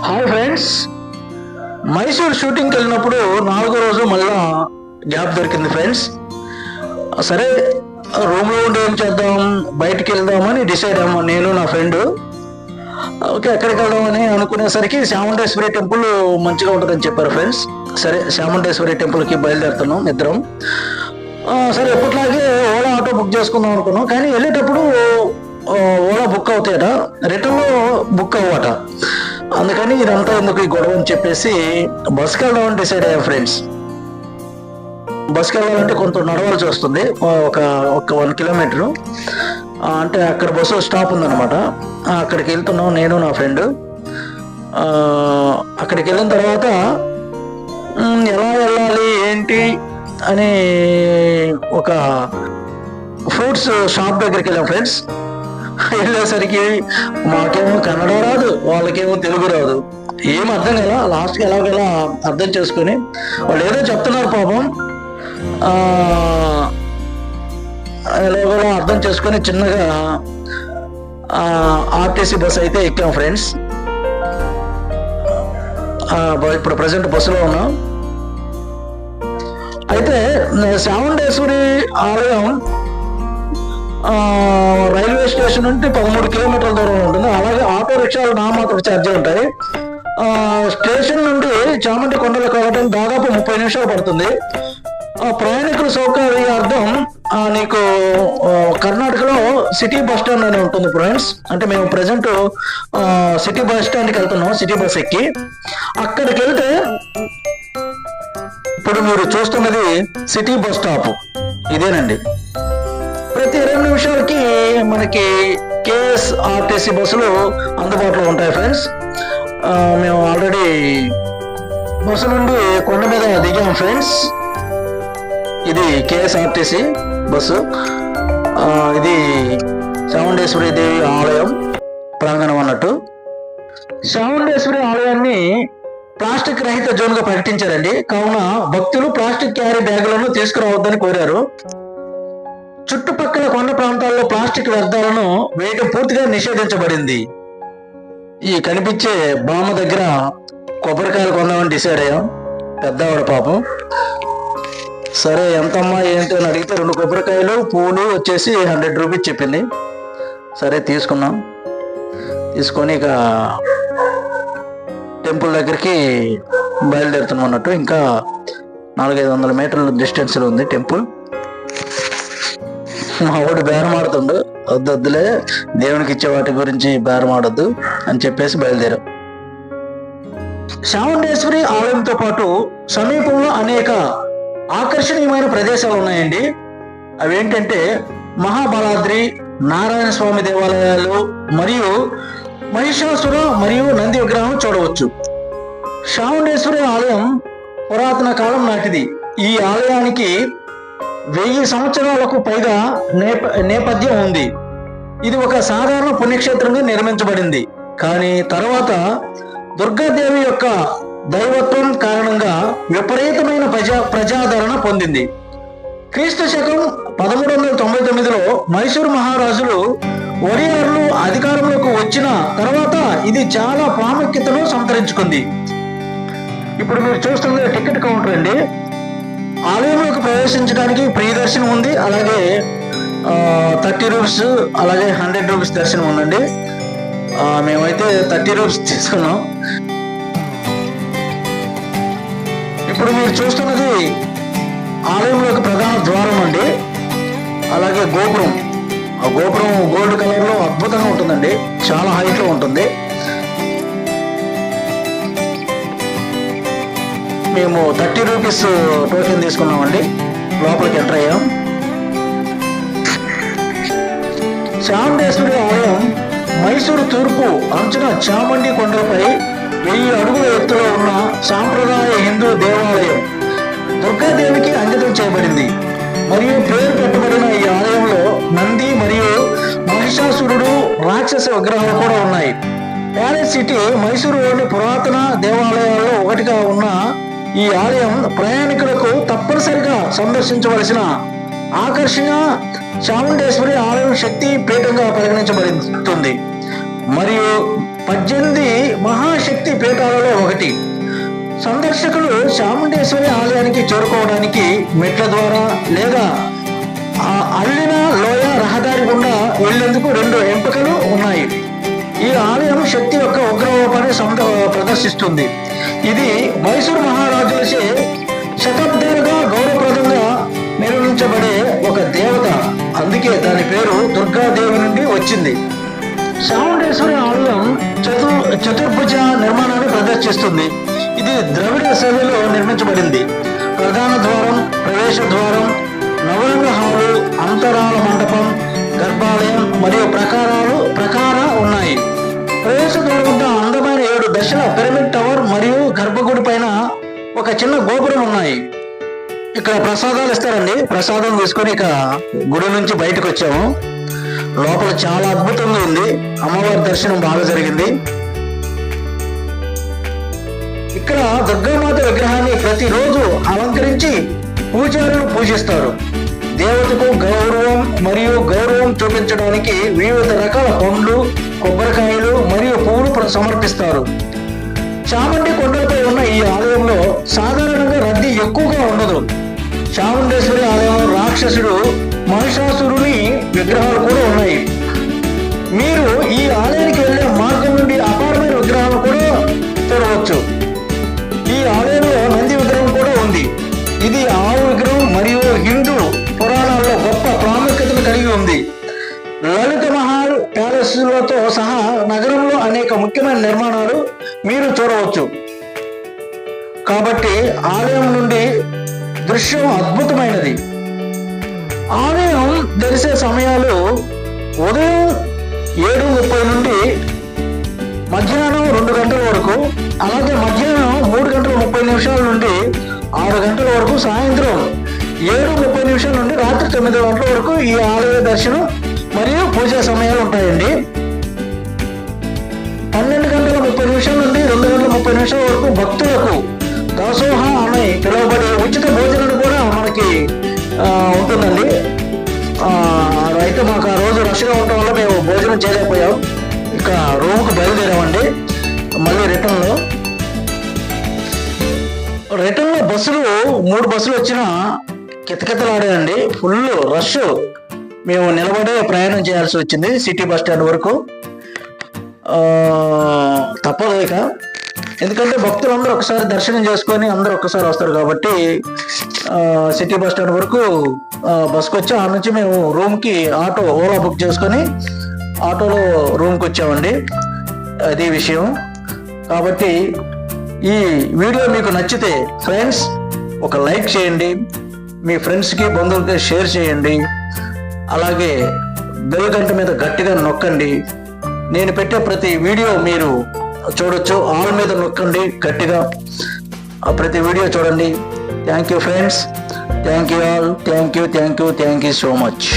Hi friends, Mysore షూటింగ్కి వెళ్ళినప్పుడు 4వ రోజు మళ్ళా గ్యాప్ దొరికింది ఫ్రెండ్స్. సరే రూమ్లో ఉండి ఏం చేద్దాం, బయటికి వెళ్దామని డిసైడ్ అయ్యాము నేను నా ఫ్రెండ్. ఓకే, ఎక్కడికి వెళ్దామని అనుకునేసరికి చాముండేశ్వరి టెంపుల్ మంచిగా ఉంటుందని చెప్పారు ఫ్రెండ్స్. సరే చాముండేశ్వరి టెంపుల్కి బయలుదేరుతున్నాం ఇద్దరం. సరే ఎప్పటిలాగే ఓలా ఆటో బుక్ చేసుకుందాం అనుకున్నాం, కానీ వెళ్ళేటప్పుడు ఓలా బుక్ అవుతాయట, రిటర్న్లో బుక్ అవ్వట. అందుకని ఇదంతా ఎందుకు ఈ గొడవ అని చెప్పేసి బస్కి వెళ్దామని డిసైడ్ అయ్యా ఫ్రెండ్స్. బస్కి వెళ్ళాలంటే కొంత నడవాల్సి వస్తుంది, ఒక 1 కిలోమీటరు. అంటే అక్కడ బస్సు స్టాప్ ఉందన్నమాట. అక్కడికి వెళ్తున్నాం నేను నా ఫ్రెండ్. అక్కడికి వెళ్ళిన తర్వాత ఎలా వెళ్ళాలి ఏంటి అని ఒక ఫ్రూట్స్ షాప్ దగ్గరికి వెళ్ళాం ఫ్రెండ్స్. వెళ్ళేసరికి మాకేమో కన్నడ రాదు, వాళ్ళకేమో తెలుగు రాదు, ఏం అర్థం కదా. లాస్ట్కి ఎలాగెలా అర్థం చేసుకుని వాళ్ళు ఏదో చెప్తున్నారు పాపం, ఎలాగోలా అర్థం చేసుకొని చిన్నగా ఆర్టీసీ బస్ అయితే ఎక్కాం ఫ్రెండ్స్. ఇప్పుడు ప్రజెంట్ బస్సులో ఉన్నాం. అయితే చాముండేశ్వరి ఆలయం రైల్వే స్టేషన్ నుండి 13 కిలోమీటర్ల దూరంలో ఉంటుంది. అలాగే ఆటో రిక్షాలు నామాత్ర ఛార్జీ ఉంటాయి. స్టేషన్ నుండి చాముండి కొండలకు వెళ్ళడం దాదాపు 30 నిమిషాలు పడుతుంది. ప్రయాణికుల సౌకర్యార్థం నీకు కర్ణాటకలో సిటీ బస్ స్టాండ్ అని ఉంటుంది ఫ్రెండ్స్. అంటే మేము ప్రజెంట్ సిటీ బస్ స్టాండ్కి వెళ్తున్నాం, సిటీ బస్ ఎక్కి. అక్కడికి వెళ్తే ఇప్పుడు మీరు చూస్తున్నది సిటీ బస్ స్టాప్ ఇదేనండి. ప్రతి 2 నిమిషాలకి మనకి కేఎస్ఆర్టీసీ బస్సులు అందుబాటులో ఉంటాయి ఫ్రెండ్స్. మేము ఆల్రెడీ బస్సు నుండి కొండ మీద దిగాం ఫ్రెండ్స్. ఇది కేఎస్ఆర్టీసీ బస్సు. ఇది చాముండేశ్వరి దేవి ఆలయం ప్రాంగణం అన్నట్టు. చాముండేశ్వరి ఆలయాన్ని ప్లాస్టిక్ రహిత జోన్ గా ప్రకటించారండి. కావున భక్తులు ప్లాస్టిక్ క్యారీ బ్యాగులను తీసుకురావద్దని కోరారు. చుట్టుపక్కల కొండ ప్రాంతాల్లో ప్లాస్టిక్ వ్యర్థాలను వేయడం పూర్తిగా నిషేధించబడింది. ఈ కనిపించే బామ్మ దగ్గర కొబ్బరికాయలు కొందామని డిసైడ్ అయ్యాం. పెద్దవాడ పాపం. సరే ఎంతమ్మా ఏంటి అని అడిగితే 2 కొబ్బరికాయలు పూలు వచ్చేసి 100 రూపీస్ చెప్పింది. సరే తీసుకున్నాం. తీసుకొని ఇక టెంపుల్ దగ్గరికి బయలుదేరుతున్నాం అన్నట్టు. ఇంకా 400-500 మీటర్ల డిస్టెన్స్లో ఉంది టెంపుల్. మా వాడు బేరం ఆడుతుండు, వద్దులే దేవునికి ఇచ్చే వాటి గురించి బేరం ఆడొద్దు అని చెప్పేసి బయలుదేరాం. చాముండేశ్వరి ఆలయంతో పాటు సమీపంలో అనేక ఆకర్షణీయమైన ప్రదేశాలు ఉన్నాయండి. అవేంటంటే మహాబలాద్రి, నారాయణ స్వామి దేవాలయాలు మరియు మహిషాసుర మరియు నంది విగ్రహం చూడవచ్చు. చాముండేశ్వరి ఆలయం పురాతన కాలం నాటిది. ఈ ఆలయానికి 1000 సంవత్సరాలకు పైగా నేపథ్యం ఉంది. ఇది ఒక సాధారణ పుణ్యక్షేత్రంగా నిర్మించబడింది. కానీ తర్వాత దుర్గాదేవి యొక్క దైవత్వం కారణంగా విపరీతమైన ప్రజాదరణ పొందింది. క్రీస్తు శకం 1399లో మైసూరు మహారాజులు ఒడియార్లు అధికారంలోకి వచ్చిన తర్వాత ఇది చాలా ప్రాముఖ్యతను సంతరించుకుంది. ఇప్పుడు మీరు చూస్తున్న టికెట్ కౌంటర్ అండి. ఆలయంలోకి ప్రవేశించడానికి ప్రియదర్శనం ఉంది. అలాగే 30 రూపీస్, అలాగే 100 రూపీస్ దర్శనం ఉందండి. మేమైతే 30 రూపీస్ తీసుకున్నాం. ఇప్పుడు మీరు చూస్తున్నది ఆలయంలోకి ప్రధాన ద్వారం అండి. అలాగే గోపురం. ఆ గోపురం గోల్డ్ కలర్లో అద్భుతంగా ఉంటుందండి, చాలా హైట్లో ఉంటుంది. మేము 30 రూపీస్ టోకెన్ తీసుకున్నామండి. లోపలికి ఎంటర్ అయ్యాం. చాముండేశ్వరి ఆలయం మైసూరు తూర్పు అంచున చాముండి కొండలపై 1000 అడుగుల ఎత్తులో ఉన్న సాంప్రదాయ హిందూ దేవాలయం. దుర్గాదేవికి అంకితం చేయబడింది మరియు పేరు పెట్టబడిన ఈ ఆలయంలో నంది మరియు మహిషాసురుడు రాక్షస విగ్రహాలు కూడా ఉన్నాయి. ప్యాలెస్ సిటీ మైసూరులోని పురాతన దేవాలయాల్లో ఒకటిగా ఉన్న ఈ ఆలయం ప్రయాణికులకు తప్పనిసరిగా సందర్శించవలసిన ఆకర్షణ. చాముండేశ్వరి ఆలయం శక్తి పీఠంగా పరిగణించబడుతుంది మరియు 18 మహాశక్తి పీఠాలలో ఒకటి. సందర్శకులు చాముండేశ్వరి ఆలయానికి చేరుకోవడానికి మెట్ల ద్వారా లేదా అల్లిన లోయ రహదారి గుండా వెళ్లేందుకు 2 ఎంపికలు ఉన్నాయి. ఈ ఆలయం శక్తి యొక్క ఉగ్రరూపాన్ని ప్రదర్శిస్తుంది. ఇది మైసూరు మహారాజులచే శతాబ్దాలుగా గౌరవప్రదంగా నిర్వహించబడే ఒక దేవత. అందుకే దాని పేరు దుర్గాదేవి నుండి వచ్చింది. చాముండేశ్వరి ఆలయం చతుర్భుజ నిర్మాణాన్ని ప్రదర్శిస్తుంది. ఇది ద్రవిడ శైలిలో నిర్మించబడింది. ప్రధాన ద్వారం, ప్రవేశ ద్వారం, నవరంగ హాలు, అంతరాల మండపం, గర్భాలయం మరియు ప్రకార ఉన్నాయి. ప్రవేశ ద్వారం వద్ద అందమైన 7 దశల పిరమిడ్ టవర్ మరియు గర్భగుడి పైన ఒక చిన్న గోపురం ఉన్నాయి. ఇక్కడ ప్రసాదాలు ఇస్తారండి. ప్రసాదం తీసుకొని ఇక గుడి నుంచి బయటకు వచ్చాము. లోపల చాలా అద్భుతంగా ఉంది. అమ్మవారి దర్శనం బాగా జరిగింది. ఇక్కడ దుర్గామాత విగ్రహాన్ని ప్రతిరోజు అలంకరించి పూజారులు పూజిస్తారు. దేవతకు గౌరవం చూపించడానికి వివిధ రకాల పండ్లు, కొబ్బరికాయలు మరియు పువ్వులు సమర్పిస్తారు. చాముండి కొండలపై ఉన్న ఈ ఆలయంలో సాధారణంగా రద్దీ ఎక్కువగా ఉండదు. చాముండేశ్వరి ఆలయంలో రాక్షసుడు మహిషాసురుని విగ్రహాలు కూడా ఉన్నాయి. మీరు ఈ ఆలయానికి వెళ్లే మార్గం నుండి అపారమైన విగ్రహాలు కూడా చూడవచ్చు. ఈ ఆలయంలో నంది విగ్రహం కూడా ఉంది. ఇది ఆవు విగ్రహం మరియు హిందూ పురాణాల్లో గొప్ప ప్రాముఖ్యతను కలిగి ఉంది. లలిత మహల్ ప్యాలెస్లతో సహా నగరంలో అనేక ముఖ్యమైన నిర్మాణాలు మీరు చూడవచ్చు. కాబట్టి ఆలయం నుండి దృశ్యం అద్భుతమైనది. ఆలయం తెరిసే సమయాలు ఉదయం 7:30 నుండి మధ్యాహ్నం 2 గంటల వరకు, అలాగే మధ్యాహ్నం 3:30 నుండి 6 గంటల వరకు, సాయంత్రం 7:30 నుండి రాత్రి 9 గంటల వరకు ఈ ఆలయ దర్శనం మరియు పూజా సమయాలు ఉంటాయండి. 12:30 నుండి 2:30 వరకు భక్తులకు దాసోహ అని పిలువబడే ఉచిత భోజనం కూడా మనకి ఉంటుందండి. అయితే మాకు ఆ రోజు రష్గా ఉండటం వల్ల మేము భోజనం చేయలేకపోయాం. ఇక రూమ్కి బయలుదేరామండి. మళ్ళీ రిటర్న్లో బస్సులు 3 బస్సులు వచ్చినా కితకితలాడాయండి. Full rush. మేము నిలబడే ప్రయాణం చేయాల్సి వచ్చింది సిటీ బస్ స్టాండ్ వరకు. తప్పదు ఇక, ఎందుకంటే భక్తులందరూ ఒకసారి దర్శనం చేసుకొని అందరూ ఒక్కసారి వస్తారు కాబట్టి సిటీ బస్ స్టాండ్ వరకు బస్కి వచ్చి ఆ నుంచి మేము రూమ్కి ఓలా బుక్ చేసుకొని ఆటోలో రూమ్కి వచ్చామండి. అది విషయం. కాబట్టి ఈ వీడియో మీకు నచ్చితే ఫ్రెండ్స్ ఒక లైక్ చేయండి, మీ ఫ్రెండ్స్కి బంధువులకి షేర్ చేయండి, అలాగే బెల్ గంట మీద గట్టిగా నొక్కండి. నేను పెట్టే ప్రతి వీడియో మీరు చూడొచ్చు. ఆల్ మీద నొక్కండి గట్టిగా, ప్రతి వీడియో చూడండి. Thank you friends, thank you all, thank you so much.